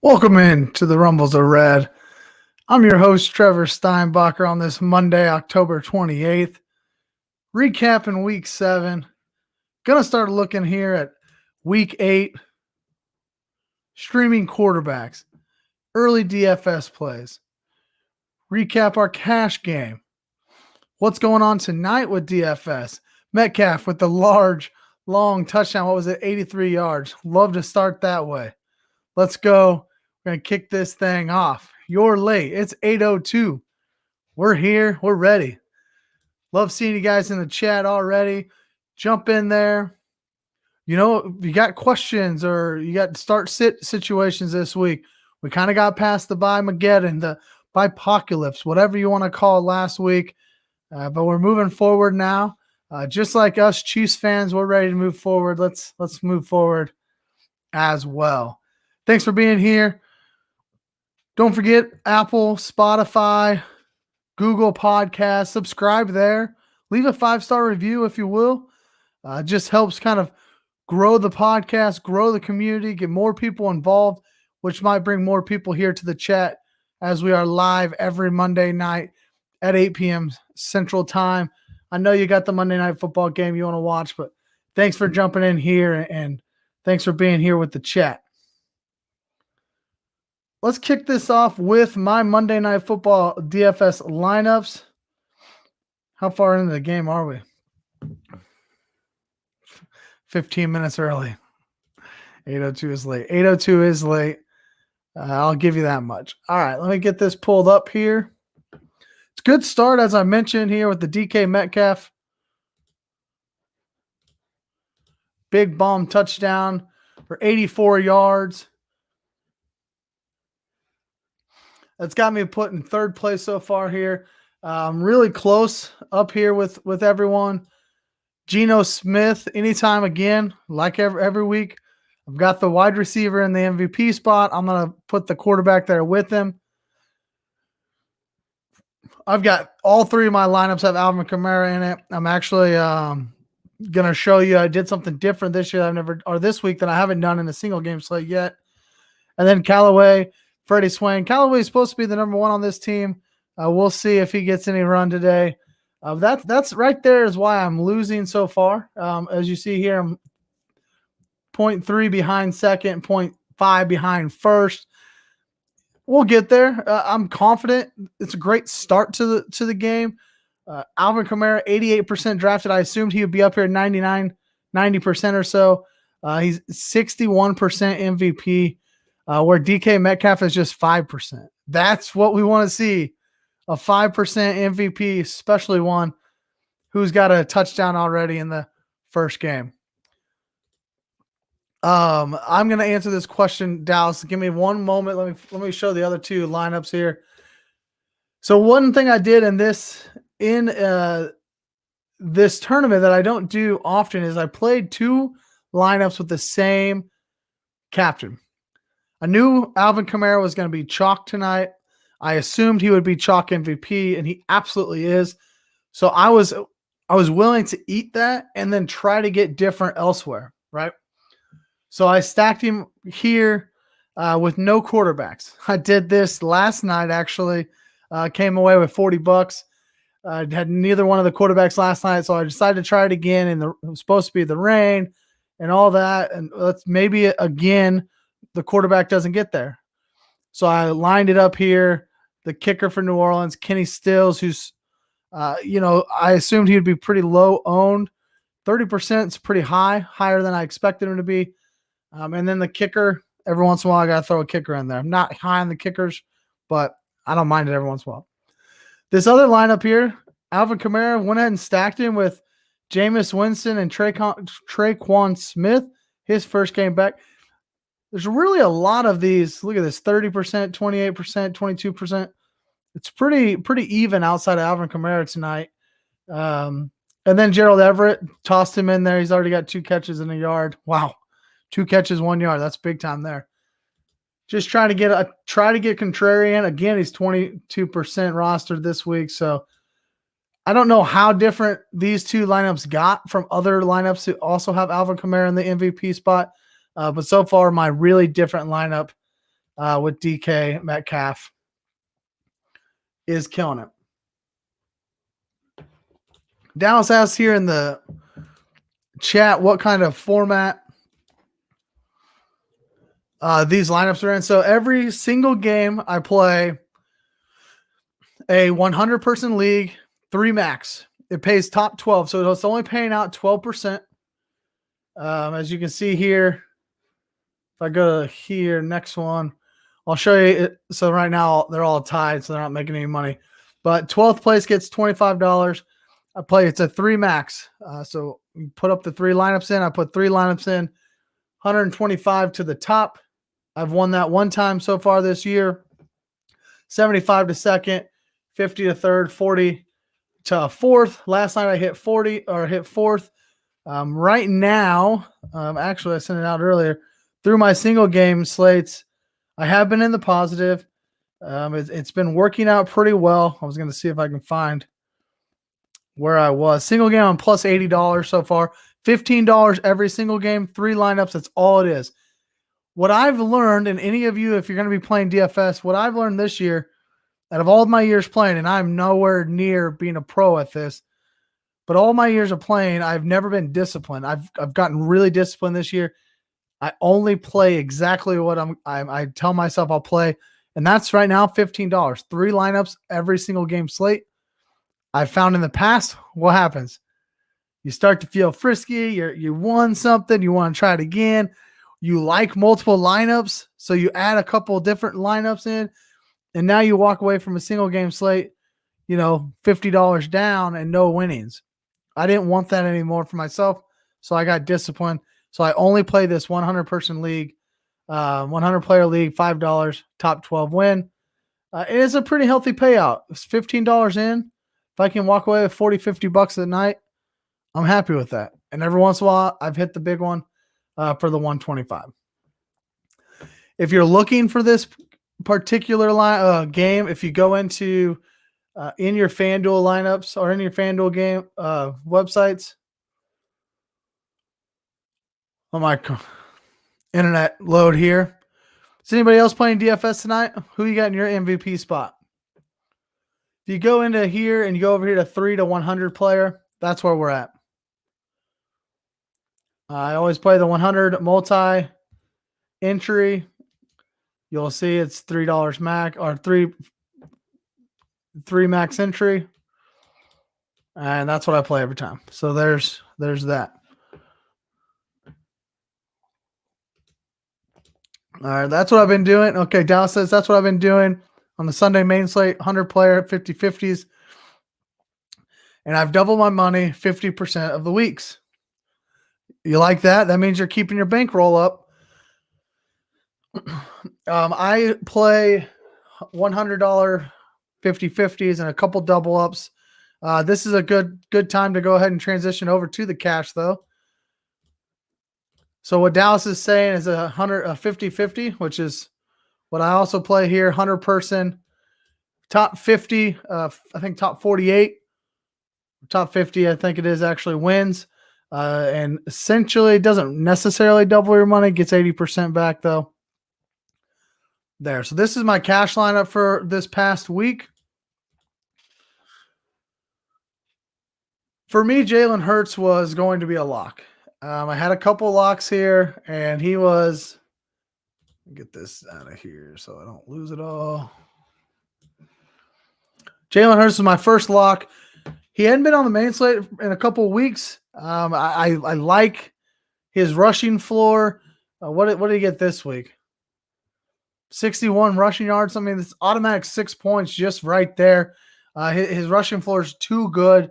Welcome in to the Rumbles of Red. I'm your host, Trevor Steinbacher, on this Monday, October 28th. Recapping Week 7. Going to start looking here at Week 8. Streaming quarterbacks. Early DFS plays. Recap our cash game. What's going on tonight with DFS? Metcalf with the large, long touchdown. What was it? 83 yards. Love to start that way. Let's go. We're going to kick this thing off. You're late. It's 8:02. We're here. We're ready. Love seeing you guys in the chat already. Jump in there. You know, if you got questions or you got start-sit situations this week, we kind of got past the Bye-Mageddon, the Bye-Pocalypse, whatever you want to call it last week. But we're moving forward now. Just like us Chiefs fans, we're ready to move forward. Let's move forward as well. Thanks for being here. Don't forget Apple, Spotify, Google Podcasts. Subscribe there. Leave a 5-star review if you will. It just helps kind of grow the podcast, grow the community, get more people involved, which might bring more people here to the chat as we are live every Monday night at 8 p.m. Central Time. I know you got the Monday Night Football game you want to watch, but thanks for jumping in here and thanks for being here with the chat. Let's kick this off with my Monday Night Football DFS lineups. How far into the game are we? 15 minutes early. 8:02 is late. 8:02 is late. I'll give you that much. All right, let me get this pulled up here. It's a good start, as I mentioned here, with the DK Metcalf. Big bomb touchdown for 84 yards. That's got me put in third place so far here. Really close up here with everyone. Geno Smith, anytime again, like every week. I've got the wide receiver in the MVP spot. I'm going to put the quarterback there with him. I've got all three of my lineups have Alvin Kamara in it. I'm actually going to show you I did something different this year this week that I haven't done in a single game slate yet. And then Callaway, Freddie Swain. Callaway is supposed to be the number one on this team. We'll see if he gets any run today. That's right there is why I'm losing so far. As you see here, I'm 0.3 behind second, 0.5 behind first. We'll get there. I'm confident. It's a great start to the game. Alvin Kamara, 88% drafted. I assumed he would be up here 90% or so. He's 61% MVP. Where DK Metcalf is just 5%. That's what we want to see, a 5% MVP, especially one who's got a touchdown already in the first game. I'm going to answer this question, Dallas. Give me one moment. Let me show the other two lineups here. So one thing I did in this tournament that I don't do often is I played two lineups with the same captain. I knew Alvin Kamara was going to be chalk tonight. I assumed he would be chalk MVP, and he absolutely is. So I was willing to eat that and then try to get different elsewhere, right? So I stacked him here with no quarterbacks. I did this last night, actually. Came away with $40. Had neither one of the quarterbacks last night, so I decided to try it again, and it was supposed to be the rain and all that, and let's maybe again – the quarterback doesn't get there. So I lined it up here. The kicker for New Orleans, Kenny Stills, who's, I assumed he would be pretty low owned. 30% is pretty high, higher than I expected him to be. And then the kicker, every once in a while, I got to throw a kicker in there. I'm not high on the kickers, but I don't mind it every once in a while. This other lineup here, Alvin Kamara went ahead and stacked him with Jameis Winston and Traquan Smith, his first game back. There's really a lot of these. Look at this, 30%, 28%, 22%. It's pretty even outside of Alvin Kamara tonight. And then Gerald Everett, tossed him in there. He's already got 2 catches in a yard. Wow. 2 catches, 1 yard. That's big time there. Just try to get contrarian. Again, he's 22% rostered this week. So I don't know how different these two lineups got from other lineups who also have Alvin Kamara in the MVP spot. But so far, my really different lineup with DK Metcalf is killing it. Dallas asks here in the chat what kind of format these lineups are in. So every single game I play a 100-person league, 3 max. It pays top 12, so it's only paying out 12%. As you can see here, if I go to here, next one, I'll show you it. So right now they're all tied, so they're not making any money. But 12th place gets $25. I play, it's a 3 max. So you put up the 3 lineups in. I put 3 lineups in, 125 to the top. I've won that one time so far this year. 75 to second, 50 to third, 40 to fourth. Last night I hit 40 or hit fourth. Right now, actually I sent it out earlier. Through my single game slates, I have been in the positive. It's been working out pretty well. I was going to see if I can find where I was. Single game, I'm plus $80 so far. $15 every single game, 3 lineups. That's all it is. What I've learned, and any of you, if you're going to be playing DFS, what I've learned this year, out of all of my years playing, and I'm nowhere near being a pro at this, but all my years of playing, I've never been disciplined. I've gotten really disciplined this year. I only play exactly what I tell myself I'll play, and that's right now $15. 3 lineups every single game slate. I've found in the past, what happens? You start to feel frisky. You won something. You want to try it again. You like multiple lineups, so you add a couple different lineups in, and now you walk away from a single game slate, $50 down and no winnings. I didn't want that anymore for myself, so I got disciplined. So I only play this 100-person league, 100-player league, $5, top 12 win. It is a pretty healthy payout. It's $15 in. If I can walk away with $40, $50 a night, I'm happy with that. And every once in a while, I've hit the big one for the 125. If you're looking for this particular game, if you go into in your FanDuel lineups or in your FanDuel game websites, oh my internet load here. Is anybody else playing DFS tonight? Who you got in your MVP spot? If you go into here and you go over here to 3 to 100 player, that's where we're at. I always play the 100 multi-entry. You'll see it's $3 max or three max entry. And that's what I play every time. So there's that. All right, that's what I've been doing. Okay, Dallas says that's what I've been doing on the Sunday main slate, 100 player, 50-50s. And I've doubled my money 50% of the weeks. You like that? That means you're keeping your bankroll up. I play $100 50-50s and a couple double ups. This is a good time to go ahead and transition over to the cash, though. So what Dallas is saying is a 50-50, which is what I also play here. 100-person, top 50. I think top 48, top 50. I think it is actually wins. And essentially it doesn't necessarily double your money, gets 80% back though. There. So this is my cash lineup for this past week. For me, Jalen Hurts was going to be a lock. I had a couple locks here, and he was, get this out of here so I don't lose it all. Jalen Hurts is my first lock. He hadn't been on the main slate in a couple of weeks. I like his rushing floor. What did he get this week? 61 rushing yards. I mean, it's automatic 6 points just right there. His rushing floor is too good.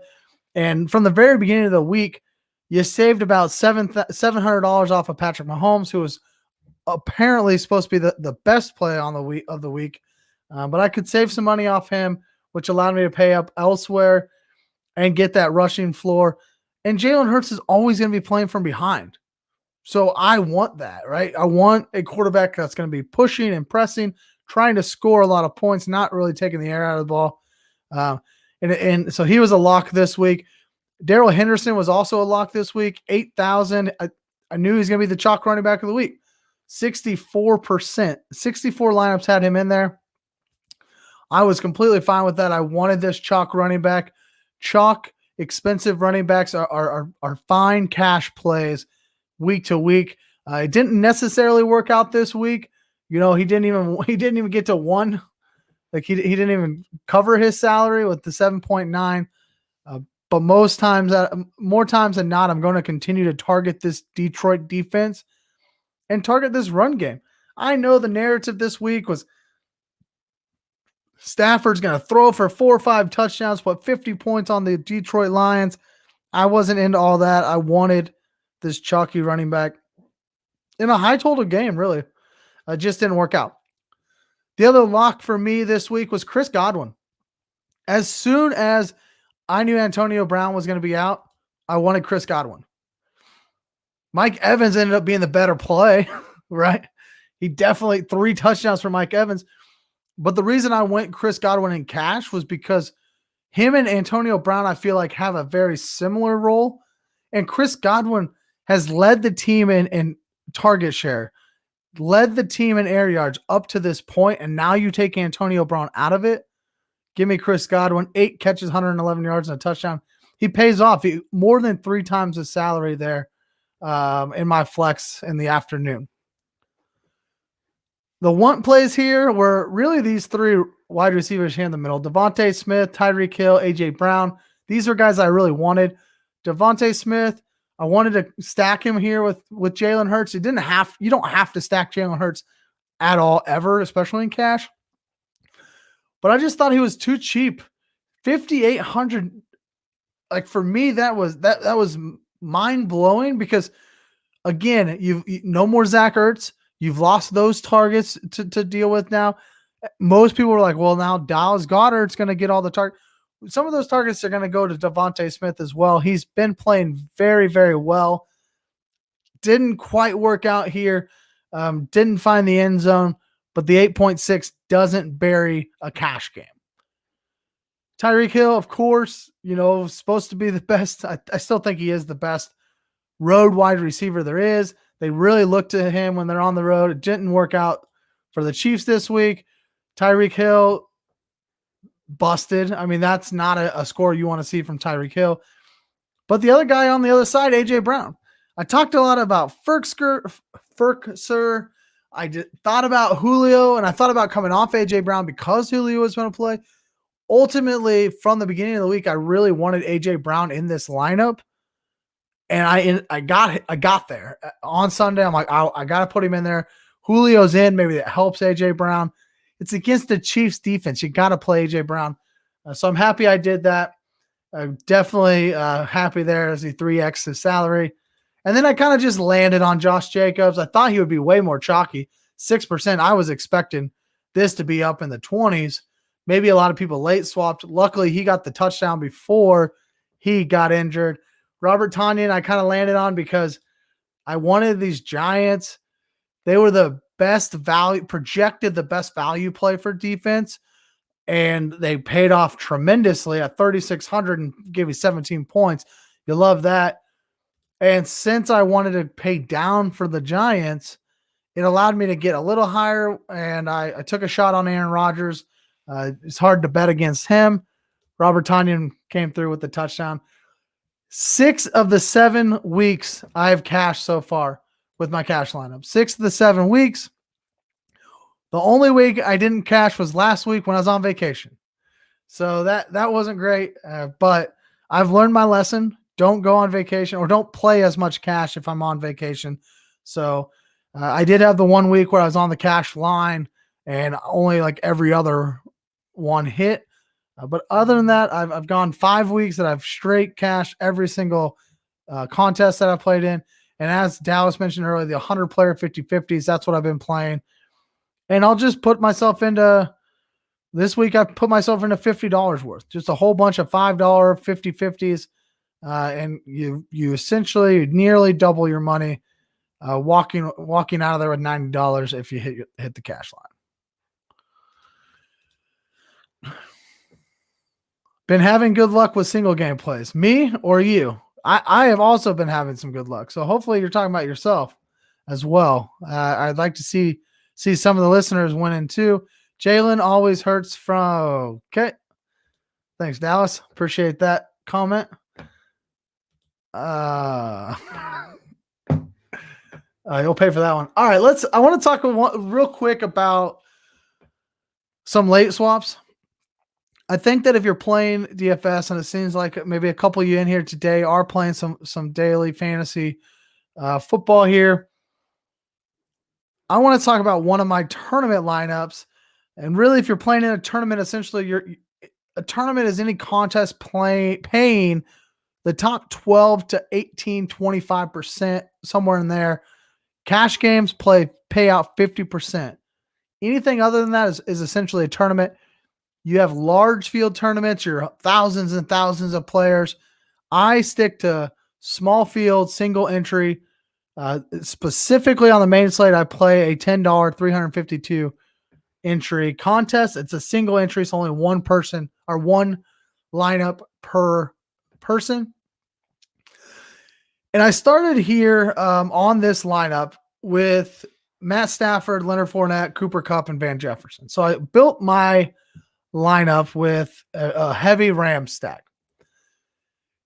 And from the very beginning of the week, you saved about $700 off of Patrick Mahomes, who was apparently supposed to be the best play on the week. But I could save some money off him, which allowed me to pay up elsewhere and get that rushing floor. And Jalen Hurts is always going to be playing from behind. So I want that, right? I want a quarterback that's going to be pushing and pressing, trying to score a lot of points, not really taking the air out of the ball. And so he was a lock this week. Darrell Henderson was also a lock this week, 8,000. I knew he was going to be the chalk running back of the week. 64%. 64 lineups had him in there. I was completely fine with that. I wanted this chalk running back. Chalk expensive running backs are fine cash plays week to week. It didn't necessarily work out this week. He didn't even get to one. Like he didn't even cover his salary with the 7.9. But more times than not, I'm going to continue to target this Detroit defense and target this run game. I know the narrative this week was Stafford's going to throw for 4 or 5 touchdowns, put 50 points on the Detroit Lions. I wasn't into all that. I wanted this chalky running back in a high total game, really. It just didn't work out. The other lock for me this week was Chris Godwin. As soon as I knew Antonio Brown was going to be out, I wanted Chris Godwin. Mike Evans ended up being the better play, right? He definitely 3 touchdowns for Mike Evans. But the reason I went Chris Godwin in cash was because him and Antonio Brown, I feel like, have a very similar role. And Chris Godwin has led the team in target share, led the team in air yards up to this point, and now you take Antonio Brown out of it. Give me Chris Godwin, 8 catches, 111 yards, and a touchdown. He pays off. More than 3 times his salary there in my flex in the afternoon. The want plays here were really these 3 wide receivers here in the middle. Devontae Smith, Tyreek Hill, A.J. Brown. These are guys I really wanted. Devontae Smith, I wanted to stack him here with Jalen Hurts. You don't have to stack Jalen Hurts at all ever, especially in cash. But I just thought he was too cheap. 5,800. Like for me, that was mind-blowing because again, you no more Zach Ertz. You've lost those targets to deal with now. Most people were like, well, now Dallas Goedert's going to get all the targets. Some of those targets are going to go to Devontae Smith as well. He's been playing very, very well. Didn't quite work out here. Didn't find the end zone, but the 8.6 doesn't bury a cash game. Tyreek Hill, of course, supposed to be the best. I still think he is the best road wide receiver there is. They really look to him when they're on the road. It didn't work out for the Chiefs this week. Tyreek Hill busted. I mean, that's not a score you want to see from Tyreek Hill. But the other guy on the other side, A.J. Brown. I talked a lot about Ferkser. I thought about Julio, and I thought about coming off A.J. Brown because Julio was going to play. Ultimately, from the beginning of the week, I really wanted A.J. Brown in this lineup. And I got there on Sunday. I'm like, I got to put him in there. Julio's in. Maybe that helps A.J. Brown. It's against the Chiefs defense. You got to play A.J. Brown. So I'm happy I did that. I'm definitely happy there as he 3X'd his salary. And then I kind of just landed on Josh Jacobs. I thought he would be way more chalky. 6%. I was expecting this to be up in the 20s. Maybe a lot of people late swapped. Luckily, he got the touchdown before he got injured. Robert Tonyan, I kind of landed on because I wanted these Giants. They were the best value, projected the best value play for defense, and they paid off tremendously at 3,600 and gave you 17 points. You love that. And since I wanted to pay down for the Giants, it allowed me to get a little higher, and I took a shot on Aaron Rodgers. It's hard to bet against him. Robert Tonyan came through with the touchdown. 6 of the 7 weeks I have cashed so far with my cash lineup. 6 of the 7 weeks. The only week I didn't cash was last week when I was on vacation. So that wasn't great, but I've learned my lesson. Don't go on vacation or don't play as much cash if I'm on vacation. So I did have the 1 week where I was on the cash line and only like every other one hit. But other than that, I've gone 5 weeks that I've straight cashed every single contest that I played in. And as Dallas mentioned earlier, the 100-player 50-50s, that's what I've been playing. And I'll just put myself into – this week I put myself into $50 worth. Just a whole bunch of $5 50-50s. And you essentially nearly double your money walking out of there with $90 if you hit the cash line. Been having good luck with single game plays. Me or you? I have also been having some good luck. So hopefully you're talking about yourself. as well. I'd like to see some of the listeners winning too. Jalen always hurts from. Okay. Thanks, Dallas. Appreciate that comment. You'll pay for that one. All right, I want to talk real quick about some late swaps. I think that if you're playing DFS, and it seems like maybe a couple of you in here today are playing some daily fantasy football here, I want to talk about one of my tournament lineups. And really, if you're playing in a tournament, essentially, a tournament is any contest paying the top 12 to 18, 25%, somewhere in there. Cash games pay out 50%. Anything other than that is essentially a tournament. You have large field tournaments, you're thousands and thousands of players. I stick to small field, single entry. Specifically on the main slate, I play a $10 352 entry contest. It's a single entry. It's only one person or one lineup per person. And I started here on this lineup with Matt Stafford, Leonard Fournette, Cooper Kupp, and Van Jefferson. So I built my lineup with a heavy Rams stack.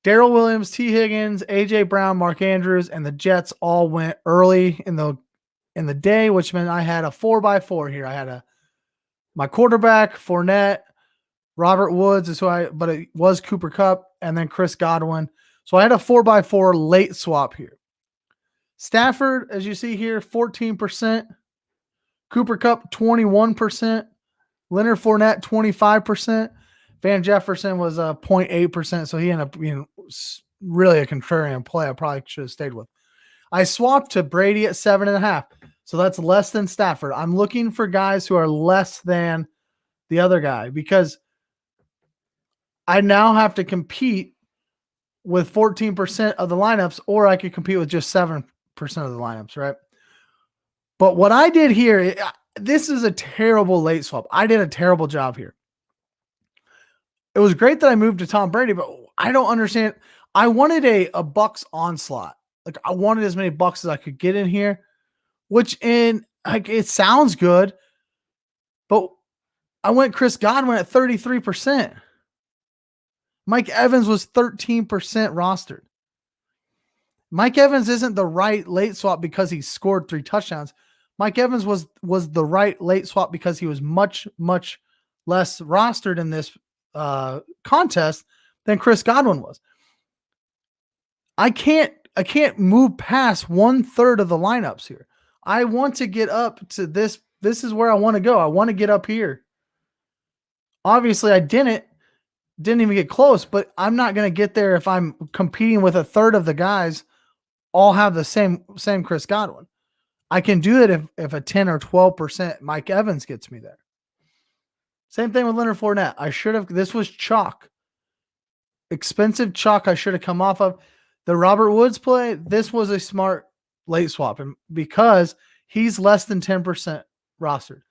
Darrell Williams, T. Higgins, A.J. Brown, Mark Andrews, and the Jets all went early in the day, which meant I had a 4x4 here. I had my quarterback, Fournette, Robert Woods but it was Cooper Kupp, and then Chris Godwin. So I had a 4x4 late swap here. Stafford, as you see here, 14%. Cooper Kupp, 21%. Leonard Fournette, 25%. Van Jefferson was 0.8%, so he ended up being really a contrarian play. I probably should have stayed with. I swapped to Brady at 7.5, so that's less than Stafford. I'm looking for guys who are less than the other guy because I now have to compete with 14% of the lineups, or I could compete with just 7% of the lineups, right? But what I did here, this is a terrible late swap. I did a terrible job here. It was great that I moved to Tom Brady, but I don't understand. I wanted a Bucks onslaught. Like I wanted as many Bucks as I could get in here, which it sounds good, but I went Chris Godwin at 33%. Mike Evans was 13% rostered. Mike Evans isn't the right late swap because he scored 3 touchdowns. Mike Evans was the right late swap because he was much, much less rostered in this contest than Chris Godwin was. I can't move past 1/3 of the lineups here. I want to get up to this. This is where I want to go. I want to get up here. Obviously, I didn't even get close, but I'm not going to get there if I'm competing with 1/3 of the guys all have the same Chris Godwin. I can do it if a 10 or 12% Mike Evans gets me there. Same thing with Leonard Fournette. This was chalk. Expensive chalk I should have come off of. The Robert Woods play, this was a smart late swap and because he's less than 10% rostered.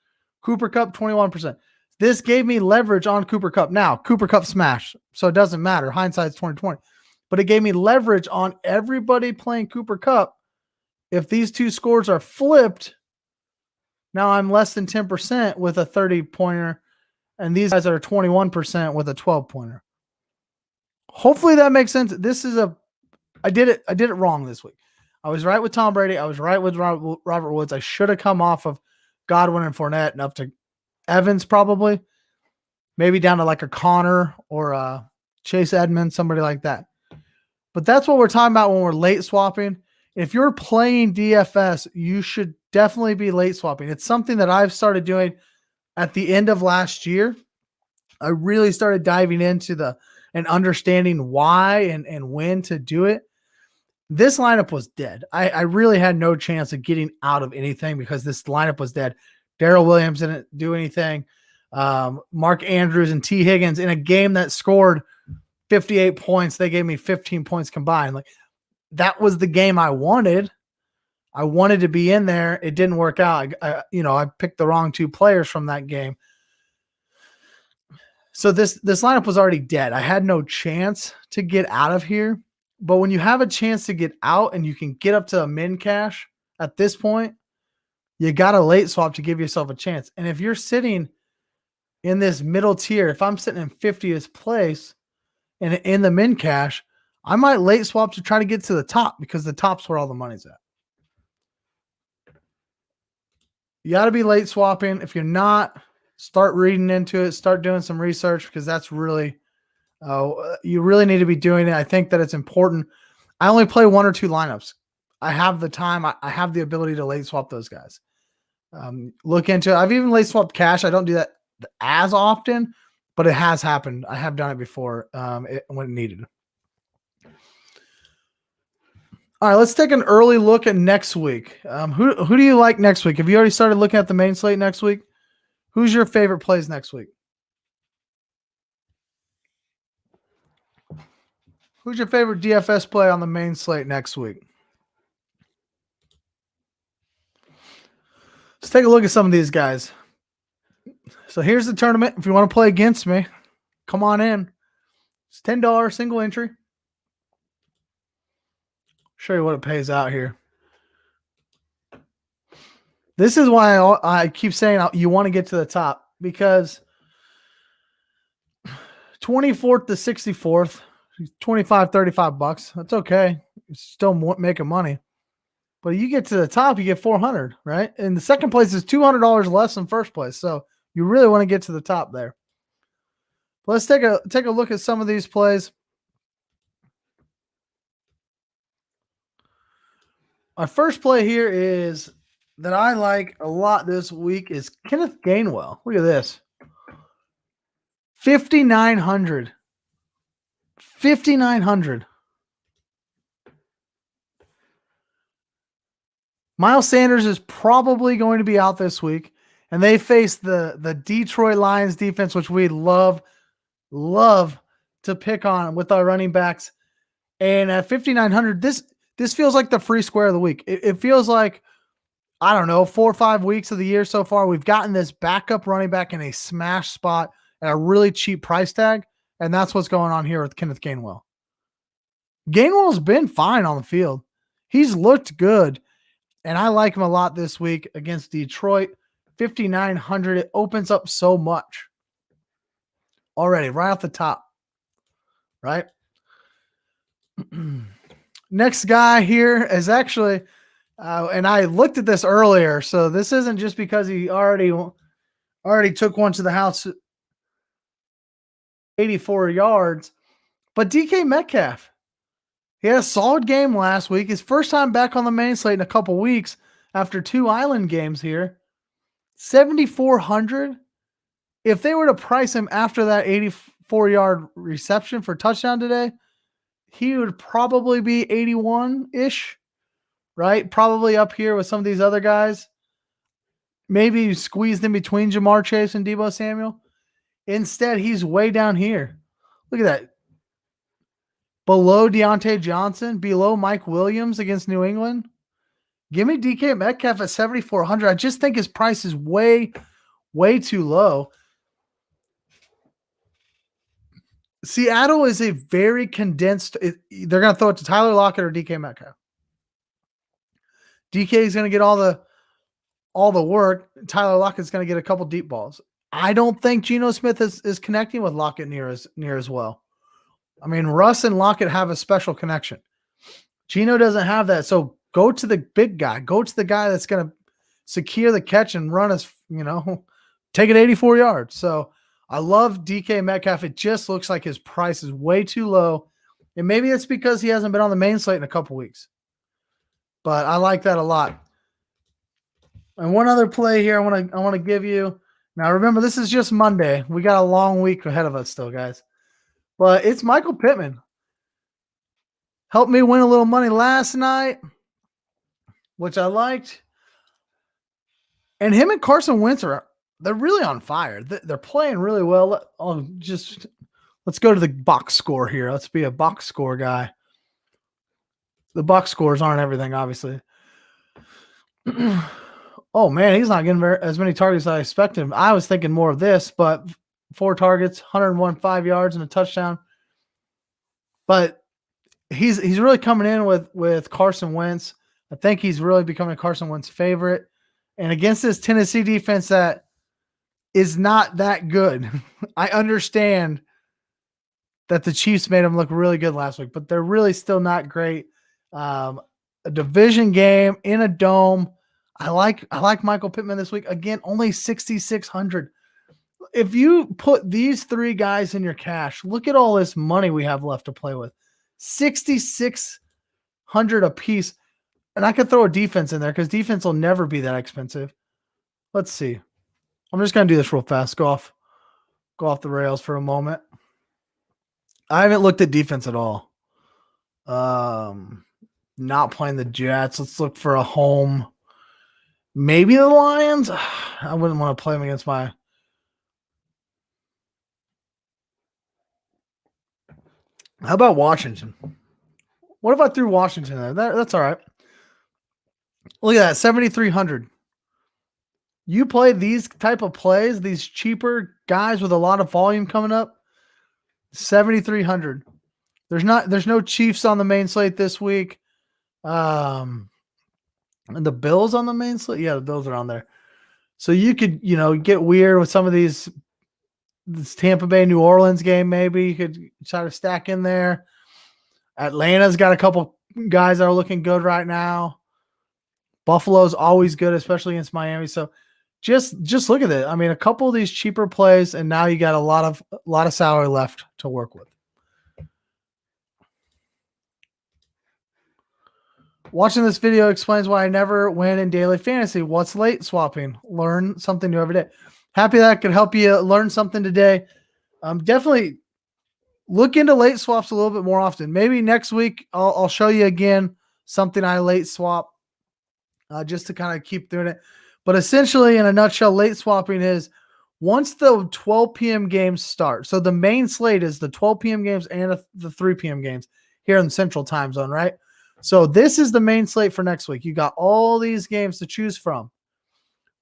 Cooper Kupp, 21%. This gave me leverage on Cooper Kupp. Now, Cooper Kupp smashed, so it doesn't matter. Hindsight's 2020. But it gave me leverage on everybody playing Cooper Kupp. If these two scores are flipped, now I'm less than 10% with a 30-pointer, and these guys are 21% with a 12-pointer. Hopefully that makes sense. I did it wrong this week. I was right with Tom Brady. I was right with Robert Woods. I should have come off of Godwin and Fournette and up to Evans probably. Maybe down to like a Connor or a Chase Edmonds, somebody like that. But that's what we're talking about when we're late swapping. If you're playing DFS, you should definitely be late swapping. It's something that I've started doing at the end of last year. I really started diving into and understanding why and when to do it. This lineup was dead. I really had no chance of getting out of anything because this lineup was dead. Darrell Williams didn't do anything. Mark Andrews and T. Higgins in a game that scored 58 points. They gave me 15 points combined. Like that was the game I wanted. I wanted to be in there. It didn't work out. I picked the wrong 2 players from that game. So this lineup was already dead. I had no chance to get out of here. But when you have a chance to get out and you can get up to a min cash at this point, you got to late swap to give yourself a chance. And if you're sitting in this middle tier, if I'm sitting in 50th place and in the min cash, I might late swap to try to get to the top because the top's where all the money's at. You got to be late swapping. If you're not, start reading into it, start doing some research because that's really, you really need to be doing it. I think that it's important. I only play 1 or 2 lineups. I have the time. I have the ability to late swap those guys. Look into it. I've even late swapped cash. I don't do that as often, but it has happened. I have done it before when needed. All right, let's take an early look at next week. Who do you like next week? Have you already started looking at the main slate next week? Who's your favorite plays next week? Who's your favorite DFS play on the main slate next week? Let's take a look at some of these guys. So here's the tournament. If you want to play against me, come on in. It's $10 single entry. Show you what it pays out here. This is why I keep saying you want to get to the top, because 24th to 64th, 25, 35 bucks. That's okay. You're still making money. But you get to the top, you get 400, right? And the second place is $200 less than first place. So you really want to get to the top there. But let's take a look at some of these plays. My first play here is that I like a lot this week is Kenneth Gainwell. Look at this. 5,900. 5,900. Miles Sanders is probably going to be out this week, and they face the Detroit Lions defense, which we love to pick on with our running backs. And at 5,900, this feels like the free square of the week. It feels like, I don't know, 4 or 5 weeks of the year so far, we've gotten this backup running back in a smash spot at a really cheap price tag, and that's what's going on here with Kenneth Gainwell. Gainwell's been fine on the field. He's looked good, and I like him a lot this week against Detroit. 5,900, it opens up so much already, right off the top, right? Next guy here is actually, and I looked at this earlier, so this isn't just because he already took one to the house, 84 yards, but DK Metcalf. He had a solid game last week. His first time back on the main slate in a couple weeks after 2 island games here. 7,400. If they were to price him after that 84-yard reception for touchdown today, he would probably be 81-ish, right? Probably up here with some of these other guys. Maybe you squeezed in between Jamar Chase and Deebo Samuel. Instead, he's way down here. Look at that. Below Deontay Johnson, below Mike Williams against New England. Give me DK Metcalf at 7,400. I just think his price is way, way too low. Seattle is a very condensed. They're going to throw it to Tyler Lockett or DK Metcalf. DK is going to get all the work. Tyler Lockett's going to get a couple deep balls. I don't think Geno Smith is connecting with Lockett near as well. I mean, Russ and Lockett have a special connection. Geno doesn't have that. So go to the big guy. Go to the guy that's going to secure the catch and run take it 84 yards. So I love DK Metcalf. It just looks like his price is way too low. And maybe it's because he hasn't been on the main slate in a couple weeks. But I like that a lot. And one other play here I want to give you. Now remember, this is just Monday. We got a long week ahead of us still, guys. But it's Michael Pittman. Helped me win a little money last night, which I liked. And him and Carson Wentz they're really on fire. They're playing really well. Let's go to the box score here. Let's be a box score guy. The box scores aren't everything, obviously. Oh, man, he's not getting as many targets as I expected him. I was thinking more of this, but 4 targets, 101 5 yards, and a touchdown. But he's really coming in with Carson Wentz. I think he's really becoming Carson Wentz's favorite. And against this Tennessee defense that is not that good, I understand that the Chiefs made them look really good last week, but they're really still not great. A division game in a dome. I like Michael Pittman this week. Again, only 6,600. If you put these three guys in your cash, look at all this money we have left to play with. 6,600 a piece. And I could throw a defense in there because defense will never be that expensive. Let's see. I'm just going to do this real fast. Go off the rails for a moment. I haven't looked at defense at all. Not playing the Jets. Let's look for a home. Maybe the Lions. I wouldn't want to play them against my. How about Washington? What if I threw Washington there? That's all right. Look at that, 7,300. You play these type of plays, these cheaper guys with a lot of volume coming up, 7,300. There's no Chiefs on the main slate this week. And the Bills on the main slate. Yeah, the Bills are on there. So you could, get weird with some of this Tampa Bay, New Orleans game. Maybe you could try to stack in there. Atlanta's got a couple guys that are looking good right now. Buffalo's always good, especially against Miami. So just look at it. I mean, a couple of these cheaper plays, and now you got a lot of salary left to work with. Watching this video explains why I never win in daily fantasy. What's late swapping? Learn something new every day. Happy that I could help you learn something today. Definitely look into late swaps a little bit more often. Maybe next week I'll show you again something I late swap just to kind of keep doing it. But essentially, in a nutshell, late swapping is once the 12 p.m. games start. So the main slate is the 12 p.m. games and the 3 p.m. games here in the Central Time Zone, right? So this is the main slate for next week. You got all these games to choose from.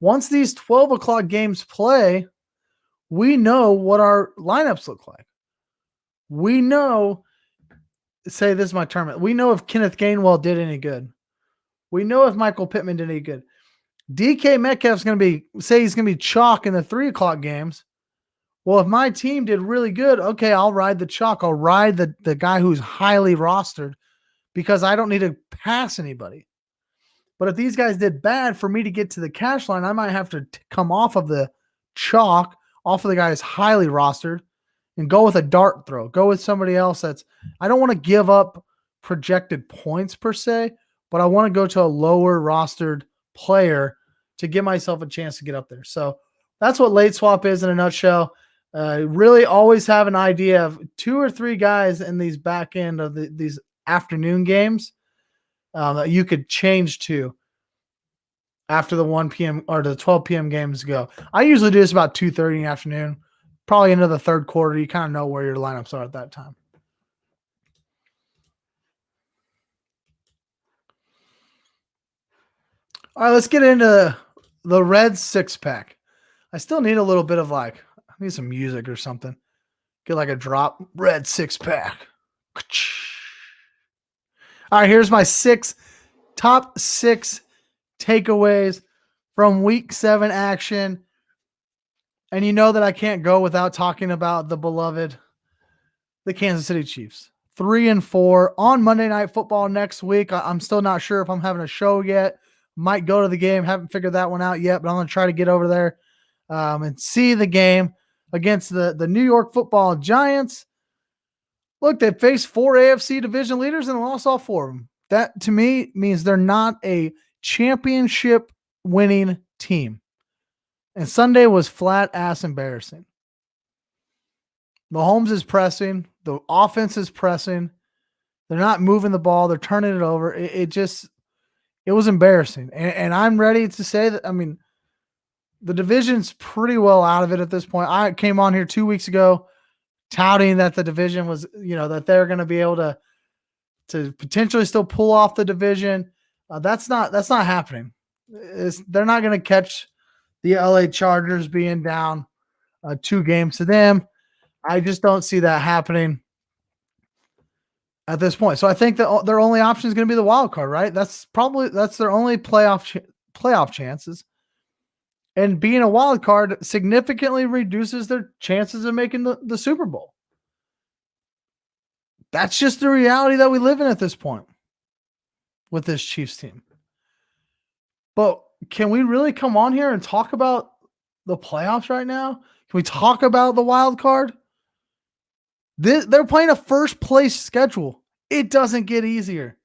Once these 12 o'clock games play, we know what our lineups look like. We know, say this is my tournament. We know if Kenneth Gainwell did any good. We know if Michael Pittman did any good. DK Metcalf's going to he's going to be chalk in the 3 o'clock games. Well, if my team did really good, okay, I'll ride the chalk. I'll ride the guy who's highly rostered because I don't need to pass anybody. But if these guys did bad, for me to get to the cash line, I might have to come off of the chalk, off of the guy who's highly rostered, and go with a dart throw. Go with somebody else I don't want to give up projected points per se, but I want to go to a lower rostered player to give myself a chance to get up there. So that's what late swap is in a nutshell. Really always have an idea of 2 or 3 guys in these back end of these afternoon games that you could change to after the 1 p.m. or the 12 p.m. games go. I usually do this about 2:30 in the afternoon, probably into the third quarter. You kind of know where your lineups are at that time. All right, let's get into the red 6-pack. I still need a little bit of I need some music or something. Get like a drop. Red 6-pack. All right, here's my top 6 takeaways from week 7 action. And you know that I can't go without talking about the beloved, the Kansas City Chiefs. 3-4 on Monday Night Football next week. I'm still not sure if I'm having a show yet. Might go to the game. Haven't figured that one out yet, but I'm going to try to get over there and see the game against the New York Football Giants. Look, they faced 4 AFC division leaders and lost all 4 of them. That, to me, means they're not a championship winning team. And Sunday was flat ass embarrassing. Mahomes is pressing. The offense is pressing. They're not moving the ball. They're turning it over. It was embarrassing. And I'm ready to say that, the division's pretty well out of it at this point. I came on here 2 weeks ago touting that the division was, that they're going to be able to potentially still pull off the division. That's not happening. They're not going to catch the LA Chargers being down 2 games to them. I just don't see that happening. at this point. So I think that their only option is going to be the wild card, right? That's their only playoff chances. And being a wild card significantly reduces their chances of making the Super Bowl. That's just the reality that we live in at this point with this Chiefs team. But can we really come on here and talk about the playoffs right now? Can we talk about the wild card? They're playing a first place schedule. It doesn't get easier.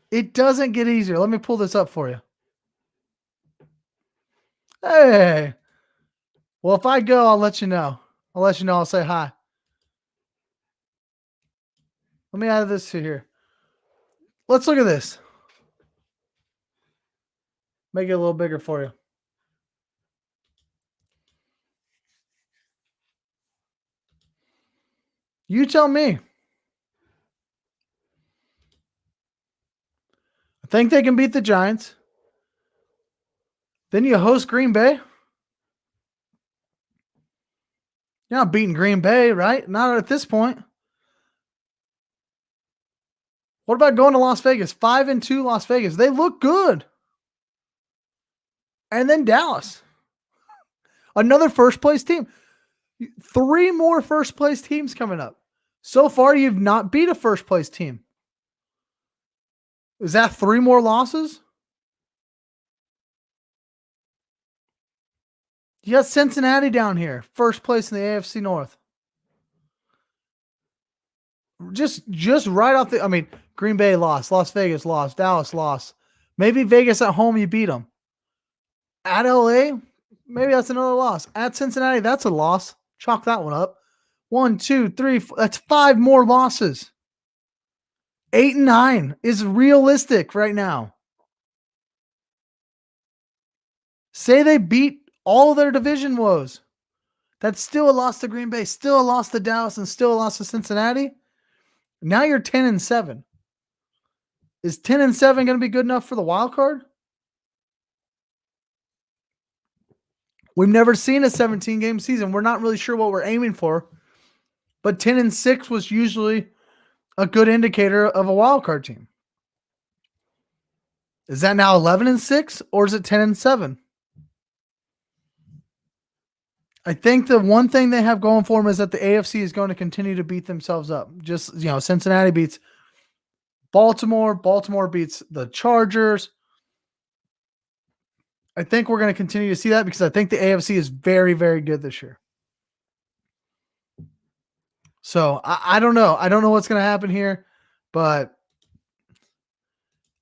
It doesn't get easier. Let me pull this up for you. Hey. Well, if I go, I'll let you know. I'll say hi. Let me add this to here. Let's look at this. Make it a little bigger for you. You tell me. I think they can beat the Giants. Then you host Green Bay. You're not beating Green Bay, right? Not at this point. What about going to Las Vegas? 5-2 Las Vegas. They look good. And then Dallas. Another first place team. 3 more first place teams coming up. So far, you've not beat a first place team. Is that 3 more losses? You got Cincinnati down here, first place in the AFC North. Just right off the, I mean, Green Bay lost, Las Vegas lost, Dallas lost. Maybe Vegas at home, you beat them. At LA, maybe that's another loss. At Cincinnati, that's a loss. Chalk that one up. 1, 2, 3, 4, that's 5 more losses. 8-9 is realistic right now. Say they beat all their division woes. That's still a loss to Green Bay, still a loss to Dallas, and still a loss to Cincinnati. Now you're 10-7. Is 10-7 going to be good enough for the wild card? We've never seen a 17-game season. We're not really sure what we're aiming for. But 10-6 was usually a good indicator of a wild card team. Is that now 11-6 or is it 10-7? I think the one thing they have going for them is that the AFC is going to continue to beat themselves up. Just, Cincinnati beats Baltimore. Baltimore beats the Chargers. I think we're going to continue to see that because I think the AFC is very, very good this year. So I don't know. I don't know what's going to happen here, but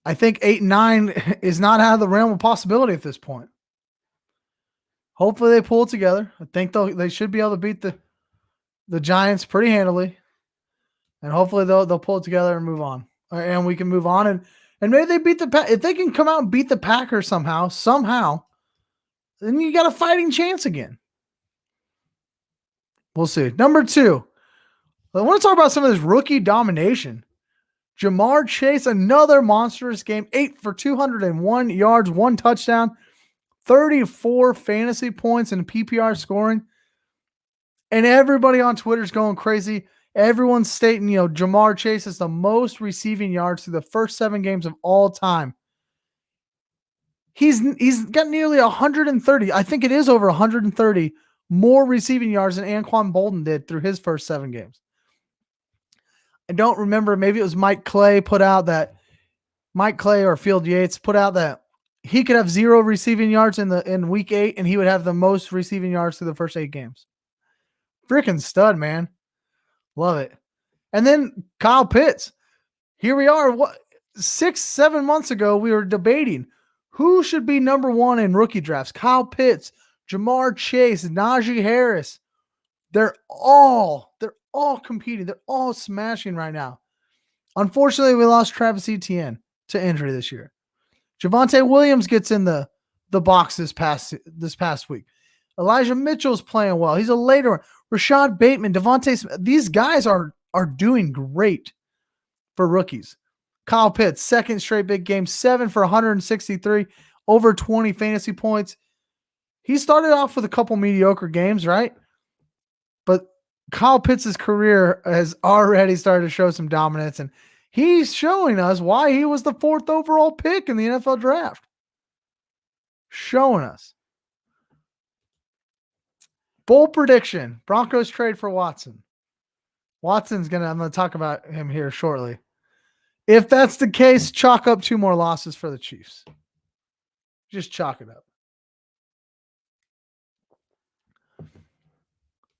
I think 8-9 is not out of the realm of possibility at this point. Hopefully they pull it together. I think they should be able to beat the Giants pretty handily, and hopefully they'll pull it together and move on, and we can move on and maybe they beat if they can come out and beat the Packers somehow, then you got a fighting chance again. We'll see. Number 2, I want to talk about some of this rookie domination. Jamar Chase, another monstrous game, 8 for 201 yards, 1 touchdown. 34 fantasy points in PPR scoring. And everybody on Twitter is going crazy. Everyone's stating, Jamar Chase is the most receiving yards through the first 7 games of all time. He's got nearly 130. I think it is over 130 more receiving yards than Anquan Bolden did through his first 7 games. I don't remember. Maybe it was Mike Clay or Field Yates put out that he could have 0 receiving yards in week 8, and he would have the most receiving yards through the first 8 games. Freaking stud, man. Love it. And then Kyle Pitts. Here we are. 6-7 months ago, we were debating who should be number 1 in rookie drafts. Kyle Pitts, Jamar Chase, Najee Harris. They're all competing. They're all smashing right now. Unfortunately, we lost Travis Etienne to injury this year. Javonte Williams gets in the box this past week. Elijah Mitchell's playing well. He's a later one. Rashad Bateman, Devontae Smith. These guys are doing great for rookies. Kyle Pitts, 2nd straight big game, 7 for 163, over 20 fantasy points. He started off with a couple mediocre games, right? But Kyle Pitts' career has already started to show some dominance, and he's showing us why he was the 4th overall pick in the NFL draft. Showing us. Bold prediction. Broncos trade for Watson. I'm going to talk about him here shortly. If that's the case, chalk up 2 more losses for the Chiefs. Just chalk it up.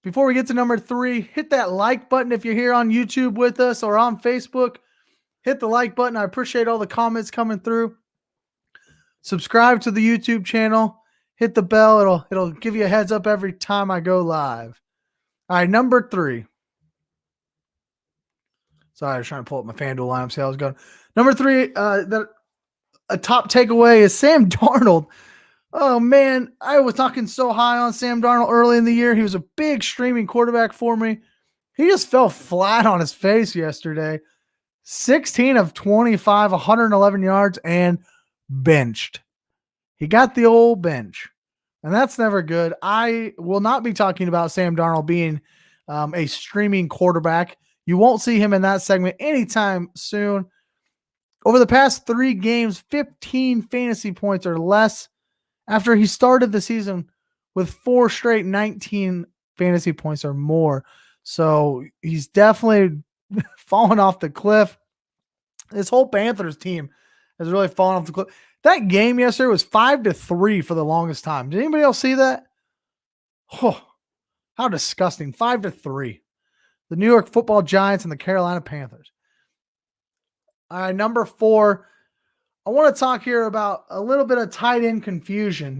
Before we get to number 3, hit that like button if you're here on YouTube with us or on Facebook. Hit the like button. I appreciate all the comments coming through. Subscribe to the YouTube channel. Hit the bell. It'll give you a heads up every time I go live. All right, number 3. Sorry, I was trying to pull up my FanDuel lineup, see how I was going. Number 3, a top takeaway is Sam Darnold. Oh, man, I was talking so high on Sam Darnold early in the year. He was a big streaming quarterback for me. He just fell flat on his face yesterday. 16 of 25, 111 yards, and benched. He got the old bench, and that's never good. I will not be talking about Sam Darnold being a streaming quarterback. You won't see him in that segment anytime soon. Over the past 3 games, 15 fantasy points or less after he started the season with 4 straight 19 fantasy points or more. So he's definitely fallen off the cliff. This whole Panthers team has really fallen off the cliff. That game yesterday was 5-3 for the longest time. Did anybody else see that? Oh, how disgusting. 5-3. The New York Football Giants and the Carolina Panthers. All right, number 4. I want to talk here about a little bit of tight end confusion,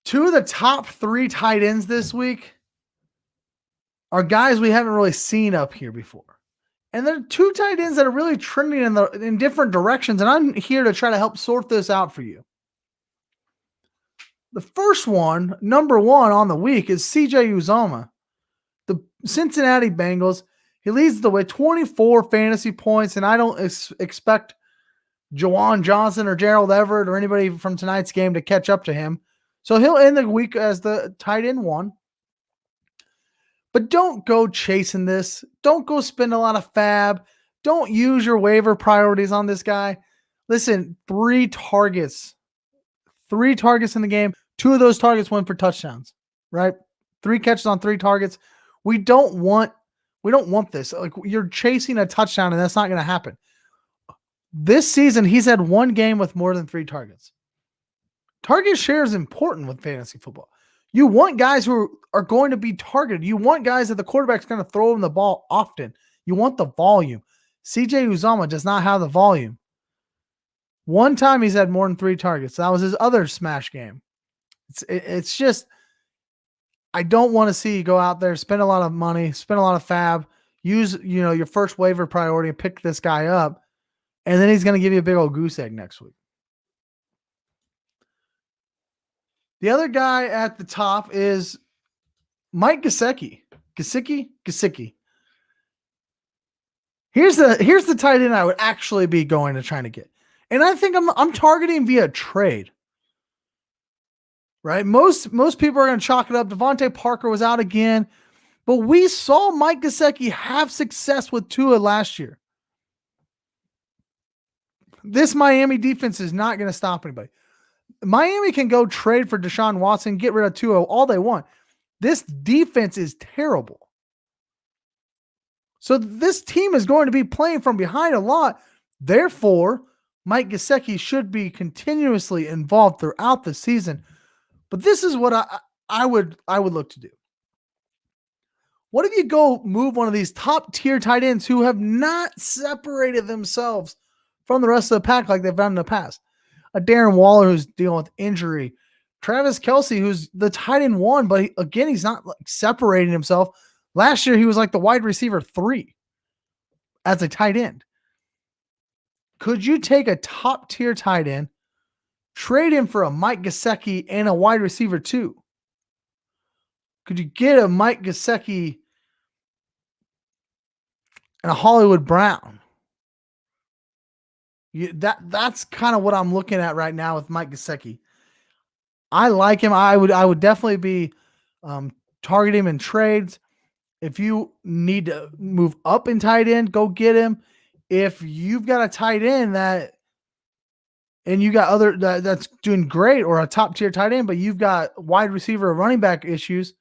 2 of the top 3 tight ends this week are guys we haven't really seen up here before. And there are 2 tight ends that are really trending in different directions, and I'm here to try to help sort this out for you. The first one, number 1 on the week, is CJ Uzomah. The Cincinnati Bengals. He leads the way, 24 fantasy points, and I don't expect Juwan Johnson or Gerald Everett or anybody from tonight's game to catch up to him. So he'll end the week as the tight end 1. But don't go chasing this. Don't go spend a lot of fab. Don't use your waiver priorities on this guy. Listen, 3 targets. 3 targets in the game. 2 of those targets went for touchdowns, right? 3 catches on 3 targets. We don't want this. Like, you're chasing a touchdown, and that's not going to happen. This season, he's had 1 game with more than 3 targets. Target share is important with fantasy football. You want guys who are going to be targeted. You want guys that the quarterback's going to throw them the ball often. You want the volume. CJ Uzomah does not have the volume. 1 time he's had more than 3 targets. That was his other smash game. It's just, I don't want to see you go out there, spend a lot of money, spend a lot of fab, use your first waiver priority and pick this guy up, and then he's going to give you a big old goose egg next week. The other guy at the top is Mike Gesicki. Gesicki. Here's the tight end I would actually be going to trying to get. And I think I'm targeting via trade. Right? Most people are going to chalk it up. Devontae Parker was out again. But we saw Mike Gesicki have success with Tua last year. This Miami defense is not going to stop anybody. Miami can go trade for Deshaun Watson, get rid of Tua all they want. This defense is terrible. So this team is going to be playing from behind a lot. Therefore, Mike Gesicki should be continuously involved throughout the season. But this is what I would look to do. What if you go move one of these top tier tight ends who have not separated themselves from the rest of the pack like they've done in the past? A Darren Waller who's dealing with injury. Travis Kelce, who's the tight end 1, but he's not like separating himself. Last year, he was like the wide receiver 3 as a tight end. Could you take a top tier tight end, trade him for a Mike Gesicki and a wide receiver 2? Could you get a Mike Gesicki and a Hollywood Brown? That's kind of what I'm looking at right now with Mike Gesicki. I like him. I would definitely be target him in trades. If you need to move up in tight end, go get him. If you've got a tight end and you got that's doing great, or a top tier tight end, but you've got wide receiver or running back issues,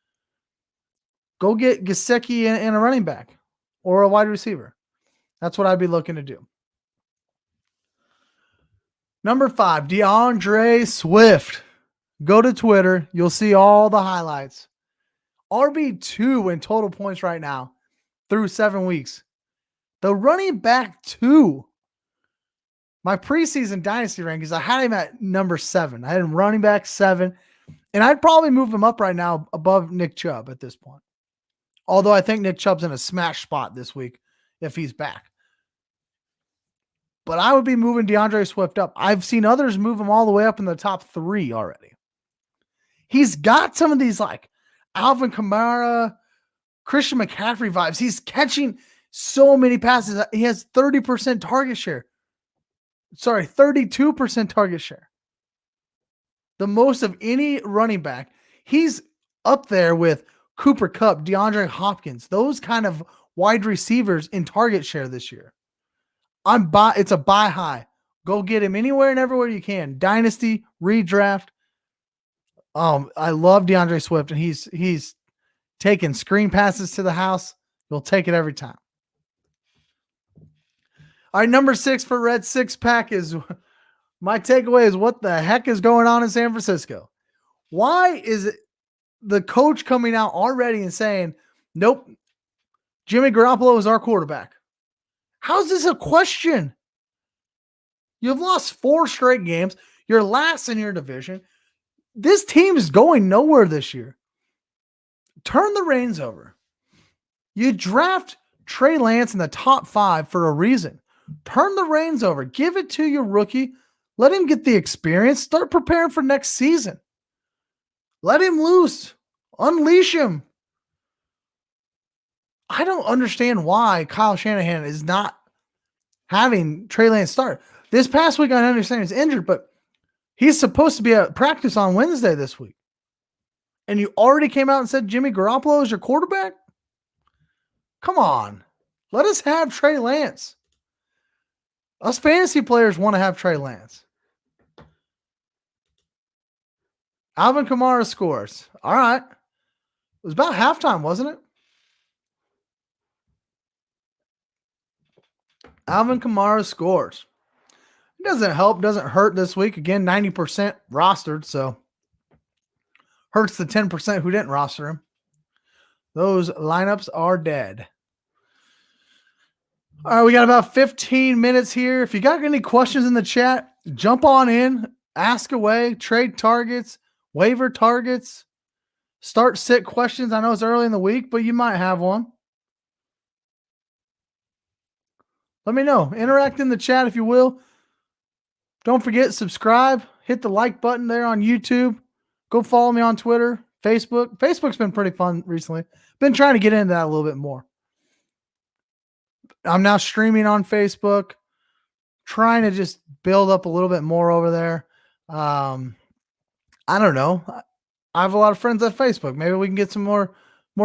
go get Gesicki and a running back or a wide receiver. That's what I'd be looking to do. Number 5, DeAndre Swift. Go to Twitter. You'll see all the highlights. RB2 in total points right now through 7 weeks. The running back 2. My preseason dynasty rankings, I had him at number 7. I had him running back 7. And I'd probably move him up right now above Nick Chubb at this point. Although I think Nick Chubb's in a smash spot this week if he's back. But I would be moving DeAndre Swift up. I've seen others move him all the way up in the top 3 already. He's got some of these like Alvin Kamara, Christian McCaffrey vibes. He's catching so many passes. He has 30% target share. 32% target share. The most of any running back. He's up there with Cooper Kupp, DeAndre Hopkins, those kind of wide receivers in target share this year. It's a buy high. Go get him anywhere and everywhere you can. Dynasty, redraft. I love DeAndre Swift, and he's taking screen passes to the house. You'll take it every time. All right, number 6 for Red Six Pack is my takeaway is what the heck is going on in San Francisco? Why is the coach coming out already and saying, nope, Jimmy Garoppolo is our quarterback? How's this a question? You've lost 4 straight games. You're last in your division. This team is going nowhere this year. Turn the reins over. You draft Trey Lance in the top 5 for a reason. Turn the reins over. Give it to your rookie. Let him get the experience. Start preparing for next season. Let him loose. Unleash him. I don't understand why Kyle Shanahan is not having Trey Lance start. This past week, I understand he's injured, but he's supposed to be at practice on Wednesday this week. And you already came out and said Jimmy Garoppolo is your quarterback? Come on. Let us have Trey Lance. Us fantasy players want to have Trey Lance. Alvin Kamara scores. All right. It was about halftime, wasn't it? Alvin Kamara scores. It doesn't help, doesn't hurt this week. Again, 90% rostered, so hurts the 10% who didn't roster him. Those lineups are dead. All right, we got about 15 minutes here. If you got any questions in the chat, jump on in, ask away, trade targets, waiver targets, start sit questions. I know it's early in the week, but you might have one. Let me know. Interact in the chat if you will. Don't forget, subscribe. Hit the like button there on YouTube. Go follow me on Twitter, Facebook. Facebook's been pretty fun recently. Been trying to get into that a little bit more. I'm now streaming on Facebook. Trying to just build up a little bit more over there. I don't know. I have a lot of friends at Facebook. Maybe we can get some more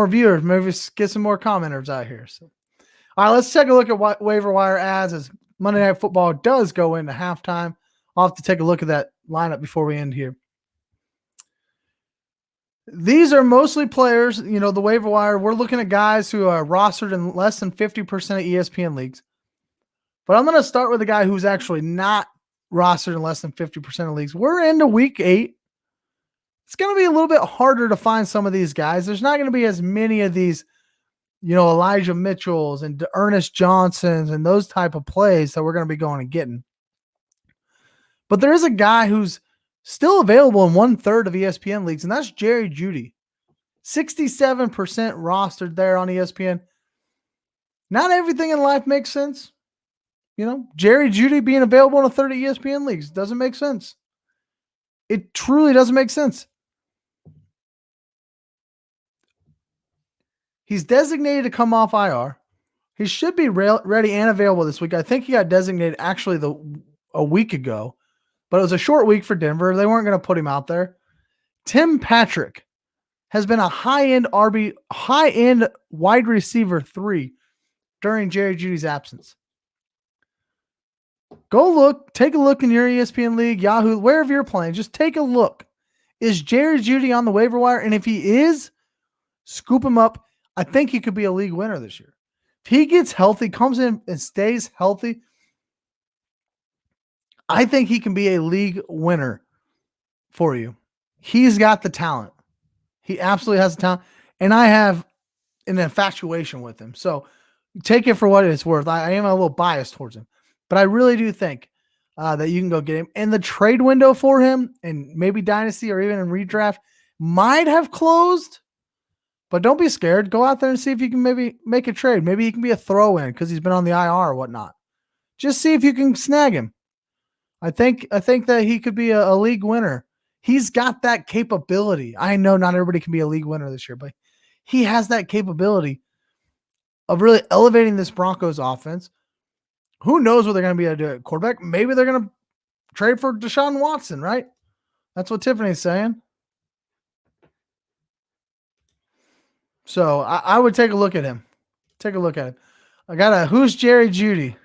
viewers. Maybe get some more commenters out here. So, all right, let's take a look at waiver wire ads as Monday Night Football does go into halftime. I'll have to take a look at that lineup before we end here. These are mostly players, the waiver wire. We're looking at guys who are rostered in less than 50% of ESPN leagues. But I'm going to start with a guy who's actually not rostered in less than 50% of leagues. We're into week 8. It's going to be a little bit harder to find some of these guys. There's not going to be as many of these, Elijah Mitchells and Ernest Johnsons and those type of plays that we're going to be going and getting. But there is a guy who's still available in 1/3 of ESPN leagues, and that's Jerry Jeudy. 67% rostered there on ESPN. Not everything in life makes sense. Jerry Jeudy being available in 1/3 of ESPN leagues doesn't make sense. It truly doesn't make sense. He's designated to come off IR. He should be ready and available this week. I think he got designated actually a week ago, but it was a short week for Denver. They weren't going to put him out there. Tim Patrick has been a high-end wide receiver 3 during Jerry Jeudy's absence. Take a look in your ESPN league, Yahoo, wherever you're playing. Just take a look. Is Jerry Jeudy on the waiver wire? And if he is, scoop him up. I think he could be a league winner this year. If he gets healthy, comes in and stays healthy, I think he can be a league winner for you. He's got the talent. He absolutely has the talent. And I have an infatuation with him. So take it for what it's worth. I am a little biased towards him. But I really do think that you can go get him. And the trade window for him, and maybe Dynasty or even in redraft, might have closed. But don't be scared. Go out there and see if you can maybe make a trade. Maybe he can be a throw-in because he's been on the IR or whatnot. Just see if you can snag him. I think that he could be a league winner. He's got that capability. I know not everybody can be a league winner this year, but he has that capability of really elevating this Broncos offense. Who knows what they're going to be able to do at quarterback? Maybe they're going to trade for Deshaun Watson, right? That's what Tiffany's saying. So I would take a look at him. Take a look at him. Who's Jerry Jeudy?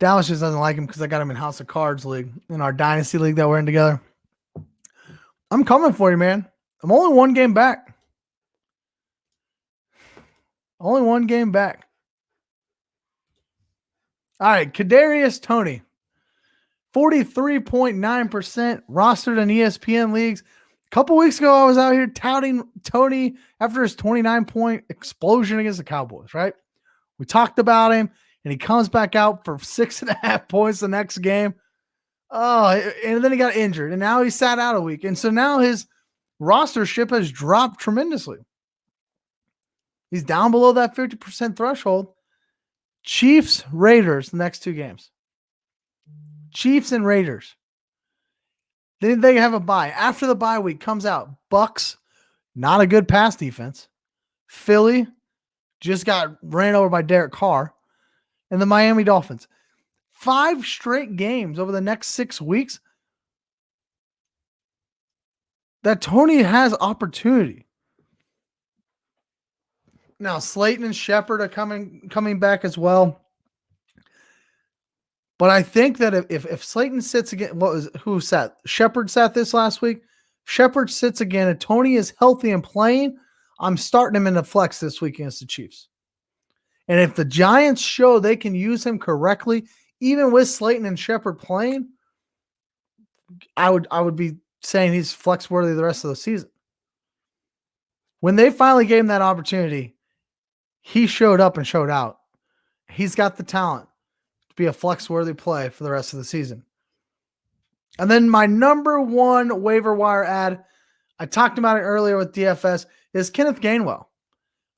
Dallas just doesn't like him because I got him in House of Cards league, in our Dynasty league that we're in together. I'm coming for you, man. I'm only one game back. Only one game back. All right, Kadarius Toney. 43.9% rostered in ESPN leagues. A couple weeks ago, I was out here touting Toney after his 29-point explosion against the Cowboys, right? We talked about him, and he comes back out for 6.5 points the next game. Oh, and then he got injured, and now he sat out a week. And so now his rostership has dropped tremendously. He's down below that 50% threshold. Chiefs, Raiders, the next 2 games. Chiefs and Raiders. Then they have a bye. After the bye week comes out, Bucks, not a good pass defense. Philly just got ran over by Derek Carr. And the Miami Dolphins. 5 straight games over the next 6 weeks that Toney has opportunity. Now, Slayton and Shepard are coming back as well. But I think that if Slayton sits again, who sat? Shepard sat this last week. Shepard sits again, and Toney is healthy and playing. I'm starting him in the flex this week against the Chiefs. And if the Giants show they can use him correctly, even with Slayton and Shepard playing, I would be saying he's flex worthy the rest of the season. When they finally gave him that opportunity, he showed up and showed out. He's got the talent to be a flex-worthy play for the rest of the season. And then my number one waiver wire ad, I talked about it earlier with DFS, is Kenneth Gainwell.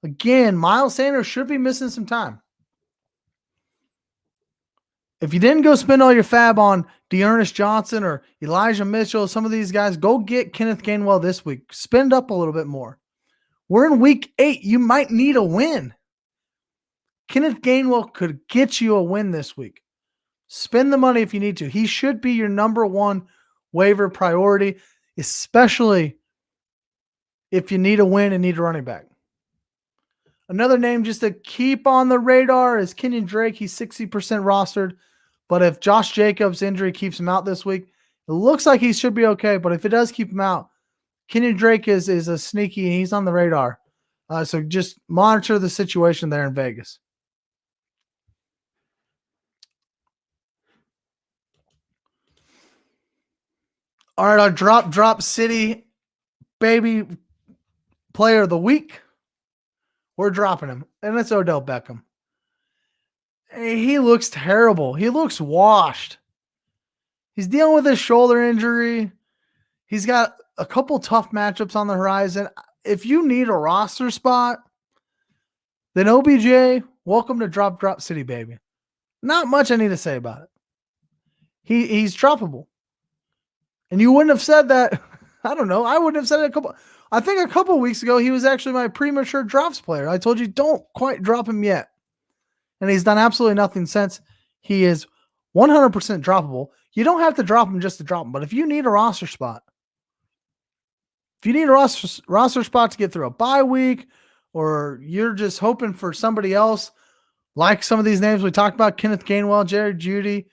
Again, Miles Sanders should be missing some time. If you didn't go spend all your fab on Dearness Johnson or Elijah Mitchell, some of these guys, go get Kenneth Gainwell this week. Spend up a little bit more. We're in week 8. You might need a win. Kenneth Gainwell could get you a win this week. Spend the money if you need to. He should be your number one waiver priority, especially if you need a win and need a running back. Another name just to keep on the radar is Kenyon Drake. He's 60% rostered. But if Josh Jacobs' injury keeps him out this week, it looks like he should be okay. But if it does keep him out, Kenyon Drake is a sneaky, and he's on the radar. So just monitor the situation there in Vegas. All right, our drop city baby player of the week. We're dropping him, and it's Odell Beckham. He looks terrible. He looks washed. He's dealing with his shoulder injury. He's got a couple tough matchups on the horizon. If you need a roster spot, then OBJ, welcome to drop city, baby. Not much I need to say about it. He's droppable. And you wouldn't have said that. I don't know. I wouldn't have said it I think a couple weeks ago, he was actually my premature drafts player. I told you, don't quite drop him yet. And he's done absolutely nothing since. He is 100% droppable. You don't have to drop him just to drop him, but if you need a roster spot, if you need a roster spot to get through a bye week, or you're just hoping for somebody else, like some of these names we talked about, Kenneth Gainwell, Jerry Jeudy,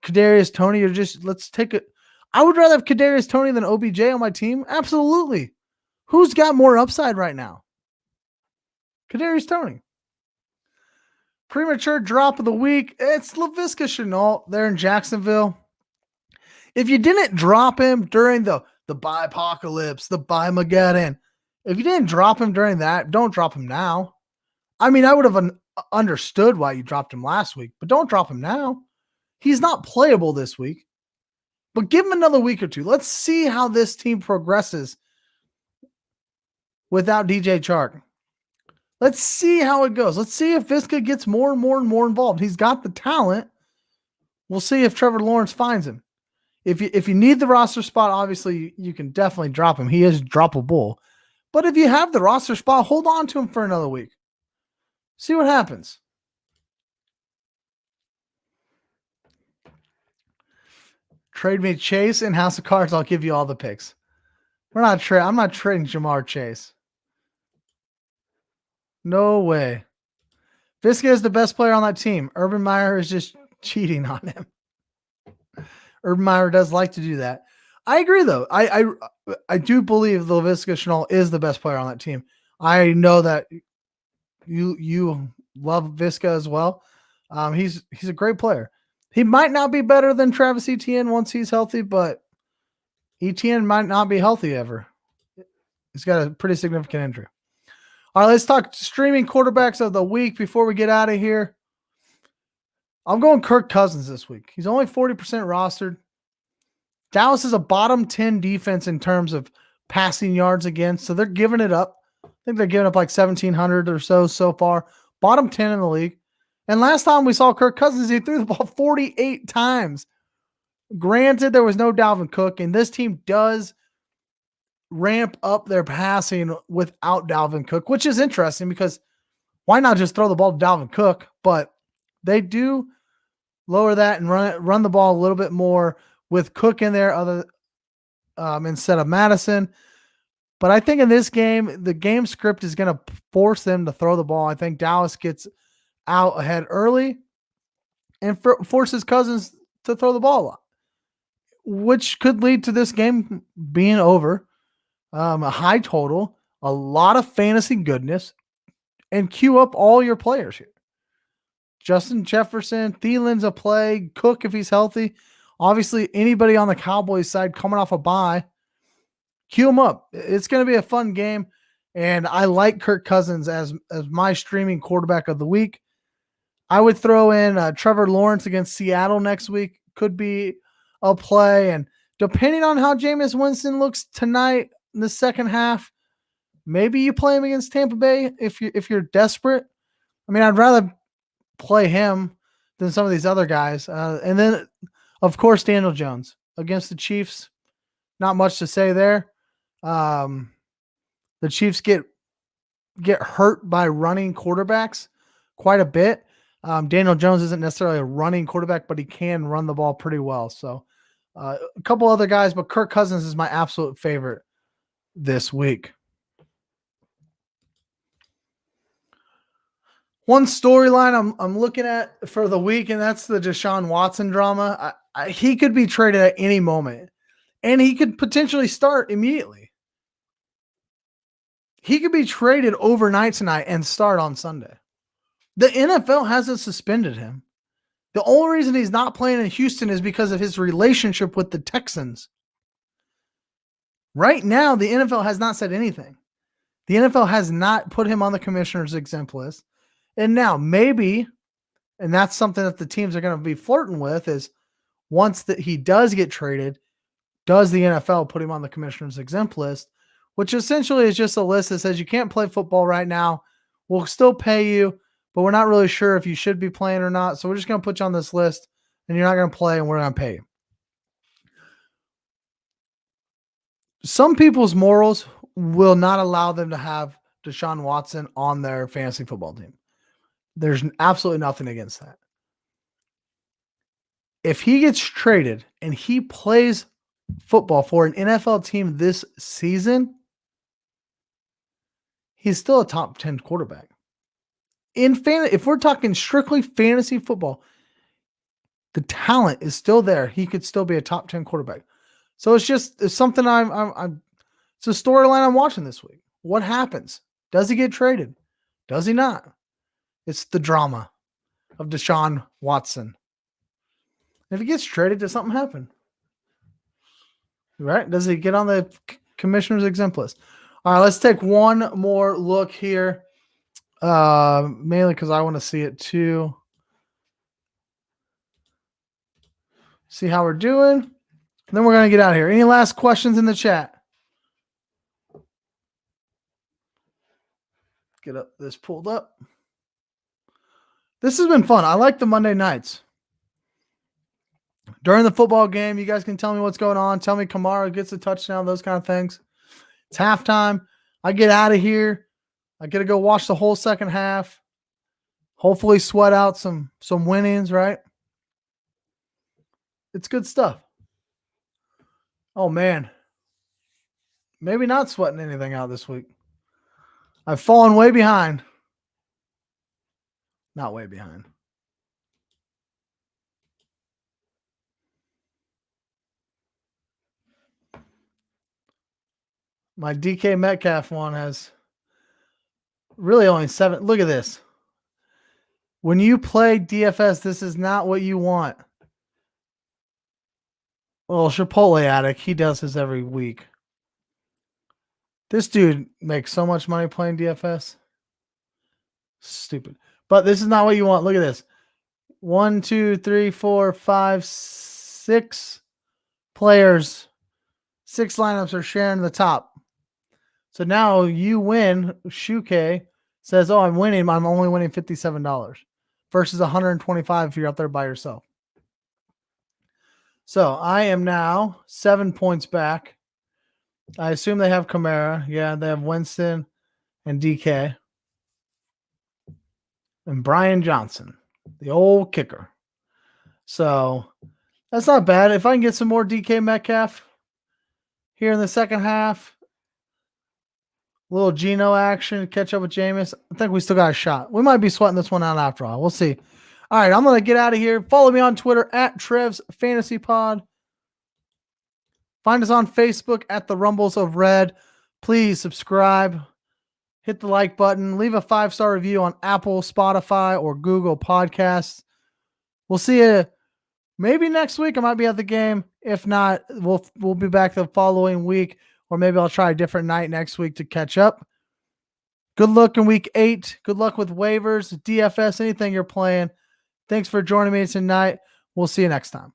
Kadarius Toney, let's take it. I would rather have Kadarius Toney than OBJ on my team. Absolutely. Who's got more upside right now? Kadarius Toney. Premature drop of the week. It's Laviska Shenault there in Jacksonville. If you didn't drop him during the bye-apocalypse, the bye-mageddon, if you didn't drop him during that, don't drop him now. I mean, I would have understood why you dropped him last week, but don't drop him now. He's not playable this week, but give him another week or two. Let's see how this team progresses without DJ Chark. Let's see how it goes. Let's see if Viska gets more and more and more involved. He's got the talent. We'll see if Trevor Lawrence finds him. If you need the roster spot, obviously you can definitely drop him. He is droppable. But if you have the roster spot, hold on to him for another week. See what happens. Trade me Chase and House of Cards. I'll give you all the picks. I'm not trading Jamar Chase. No way. Viska is the best player on that team. Urban Meyer is just cheating on him. Urban Meyer does like to do that. I agree, though. I do believe Laviska Shenault is the best player on that team. I know that you love Viska as well. He's a great player. He might not be better than Travis Etienne once he's healthy, but Etienne might not be healthy ever. He's got a pretty significant injury. All right, let's talk streaming quarterbacks of the week before we get out of here. I'm going Kirk Cousins this week. He's only 40% rostered. Dallas is a bottom 10 defense in terms of passing yards against, so they're giving it up. I think they're giving up like 1,700 or so far. Bottom 10 in the league. And last time we saw Kirk Cousins, he threw the ball 48 times. Granted, there was no Dalvin Cook, and this team does ramp up their passing without Dalvin Cook, which is interesting because why not just throw the ball to Dalvin Cook? But they do lower that and run the ball a little bit more with Cook in there instead of Madison. But I think in this game, the game script is going to force them to throw the ball. I think Dallas gets out ahead early and forces Cousins to throw the ball a lot, which could lead to this game being over. A high total, a lot of fantasy goodness, and queue up all your players here. Justin Jefferson, Thielen's a play, Cook if he's healthy. Obviously, anybody on the Cowboys side coming off a bye, queue them up. It's going to be a fun game, and I like Kirk Cousins as my streaming quarterback of the week. I would throw in Trevor Lawrence against Seattle next week. Could be a play, and depending on how Jameis Winston looks tonight in the second half, maybe you play him against Tampa Bay if you're desperate. I mean, I'd rather play him than some of these other guys. And then, of course, Daniel Jones against the Chiefs. Not much to say there. The Chiefs get hurt by running quarterbacks quite a bit. Daniel Jones isn't necessarily a running quarterback, but he can run the ball pretty well. So a couple other guys, but Kirk Cousins is my absolute favorite this week. One storyline I'm looking at for the week, and that's the Deshaun Watson drama. He could be traded at any moment, and he could potentially start immediately. He could be traded overnight tonight and start on Sunday. The NFL hasn't suspended him. The only reason he's not playing in Houston is because of his relationship with the Texans. Right now, the NFL has not said anything. The NFL has not put him on the commissioner's exempt list. And now maybe, and that's something that the teams are going to be flirting with, is once that he does get traded, does the NFL put him on the commissioner's exempt list, which essentially is just a list that says you can't play football right now. We'll still pay you, but we're not really sure if you should be playing or not. So we're just going to put you on this list, and you're not going to play, and we're going to pay you. Some people's morals will not allow them to have Deshaun Watson on their fantasy football team. There's absolutely nothing against that. if he gets traded and he plays football for an NFL team this season, he's still a top 10 quarterback. If we're talking strictly fantasy football, the talent is still there. He could still be a top 10 quarterback. So it's something it's a storyline I'm watching this week. What happens? Does he get traded? Does he not? It's the drama of Deshaun Watson. If he gets traded, does something happen? Right? Does he get on the commissioner's exempt list? All right, let's take one more look here. Mainly because I want to see it too. See how we're doing. And then we're going to get out of here. Any last questions in the chat? Get this pulled up. This has been fun. I like the Monday nights. During the football game, you guys can tell me what's going on. Tell me Kamara gets a touchdown, those kind of things. It's halftime. I get out of here. I get to go watch the whole second half. Hopefully sweat out some winnings, right? It's good stuff. Oh, man. Maybe not sweating anything out this week. I've fallen way behind. Not way behind. My DK Metcalf one has really only 7. Look at this. When you play DFS, this is not what you want. Well, Chipotle Addict, he does this every week. This dude makes so much money playing DFS. Stupid. But this is not what you want. Look at this. 1, 2, 3, 4, 5, 6 players. 6 lineups are sharing the top. So now you win. Shuke says, oh, I'm winning. I'm only winning $57 versus $125 if you're out there by yourself. So I am now 7 points back. I assume they have Kamara. Yeah, they have Winston and DK. And Brian Johnson, the old kicker. So that's not bad. If I can get some more DK Metcalf here in the second half, a little Geno action, catch up with Jameis, I think we still got a shot. We might be sweating this one out after all. We'll see. All right, I'm going to get out of here. Follow me on Twitter at Trev's Fantasy Pod. Find us on Facebook at The Rumbles of Red. Please subscribe. Hit the like button. Leave a 5-star review on Apple, Spotify, or Google Podcasts. We'll see you maybe next week. I might be at the game. If not, we'll be back the following week, or maybe I'll try a different night next week to catch up. Good luck in week 8. Good luck with waivers, DFS, anything you're playing. Thanks for joining me tonight. We'll see you next time.